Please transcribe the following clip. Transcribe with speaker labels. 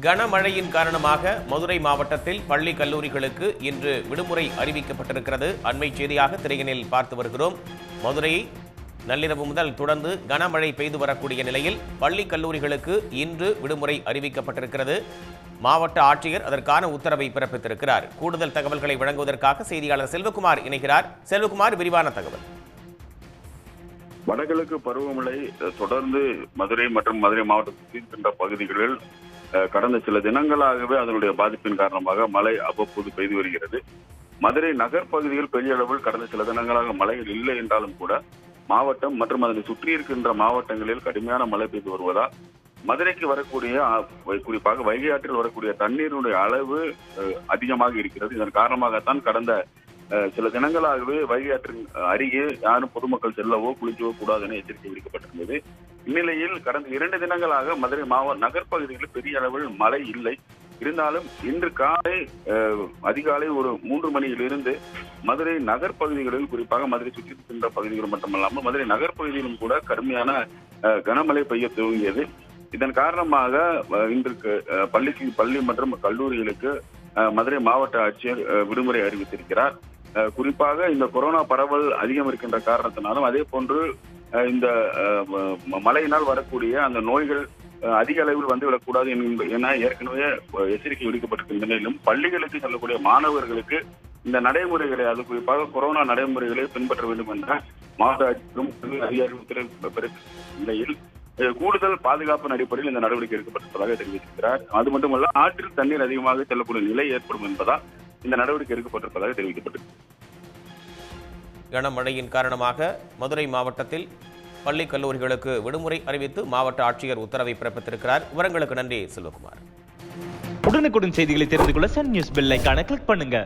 Speaker 1: கனமழையின் காரணமாக மதுரை மாவட்டத்தில் பள்ளி கல்லூரிகளுக்கு இன்று விடுமுறை அறிவிக்கப்பட்டிருக்கிறது. அண்மை செய்தியாக திரையினில் பார்த்து வருகிறோம். மதுரையை நள்ளிரவு முதல் தொடர்ந்து கனமழை பெய்து வரக்கூடிய நிலையில் பள்ளி கல்லூரிகளுக்கு இன்று விடுமுறை அறிவிக்கப்பட்டிருக்கிறது. மாவட்ட ஆட்சியர் அதற்கான உத்தரவை பிறப்பித்திருக்கிறார். கூடுதல் தகவல்களை வழங்குவதற்காக செய்தியாளர் செல்வகுமார் இணைகிறார். செல்வகுமார், விரிவான தகவல்.
Speaker 2: வடகிழக்கு பருவமழை தொடர்ந்து மதுரை மற்றும் மதுரை மாவட்டத்தில் சென்ற பகுதிகளில் கடந்த சில தினங்களாகவே அதனுடைய பாதிப்பின் காரணமாக மழை அவ்வப்போது பெய்து வருகிறது. மதுரை நகர் பகுதியில் பெரிய அளவில் கடந்த சில தினங்களாக மழைகள் இல்லை என்றாலும் கூட மாவட்டம் மற்றும் அதனை சுற்றி இருக்கின்ற மாவட்டங்களில் கடுமையான மழை பெய்து வருவதால் மதுரைக்கு வரக்கூடிய குறிப்பாக வைகை ஆற்றில் வரக்கூடிய தண்ணீருடைய அளவு அதிகமாக இருக்கிறது. இதன் காரணமாகத்தான் கடந்த சில தினங்களாகவே வைகை ஆற்றின் அருகே யாரும் பொதுமக்கள் செல்லவோ குளிக்கவோ கூடாது என எச்சரிக்கை விடுக்கப்பட்டிருந்தது. இந்நிலையில் கடந்த 2 தினங்களாக மதுரை நகர்ப்பகுதிகளில் பெரிய அளவில் மழை இல்லை. இருந்தாலும் இன்று காலை அதிகாலை ஒரு 3 மணியிலிருந்து மதுரை நகர்ப்பகுதிகளில் குறிப்பாக மதுரை சுற்றி இருக்கின்ற பகுதிகள் மட்டுமல்லாமல் மதுரை நகர்ப்பகுதியிலும் கூட கடுமையான கனமழை பெய்ய துவங்கியது. இதன் காரணமாக இன்று பள்ளி மற்றும் கல்லூரிகளுக்கு மதுரை மாவட்ட ஆட்சியர் விடுமுறை அறிவித்திருக்கிறார். குறிப்பாக இந்த கொரோனா பரவல் அதிகம் இருக்கின்ற காரணத்தினாலும் அதே போன்று இந்த மழையினால் வரக்கூடிய அந்த நோய்கள் அதிக அளவில் வந்துவிடக்கூடாது என ஏற்கனவே எச்சரிக்கை விடுக்கப்பட்டிருக்கின்ற நிலையிலும் பள்ளிகளுக்கு செல்லக்கூடிய மாணவர்களுக்கு இந்த நடைமுறைகளை, அது குறிப்பாக கொரோனா நடைமுறைகளை பின்பற்ற வேண்டும் என்ற மாவட்ட ஆட்சியரும் அதிகாரிகள் நிலையில் கூடுதல் பாதுகாப்பின் அடிப்படையில் இந்த நடவடிக்கை எடுக்கப்பட்டிருப்பதாக தெரிவித்திருக்கிறார். அது மட்டுமல்ல, ஆற்றில் தண்ணீர் அதிகமாக செல்லக்கூடிய நிலை ஏற்படும் என்பதால் இந்த நடவடிக்கை எடுக்கப்பட்டிருப்பதாக தெரிவிக்கப்பட்டது.
Speaker 1: கனமழையின் காரணமாக மதுரை மாவட்டத்தில் பள்ளி கல்லூரிகளுக்கு விடுமுறை அறிவித்து மாவட்ட ஆட்சியர் உத்தரவை பிறப்பித்திருக்கிறார். விவரங்களுக்கு நன்றி செல்வகுமார்.
Speaker 3: உடனுக்குடன் செய்திகளை தெரிந்து கொள்ள சன் நியூஸ் பெல் ஐகானை கிளிக் பண்ணுங்க.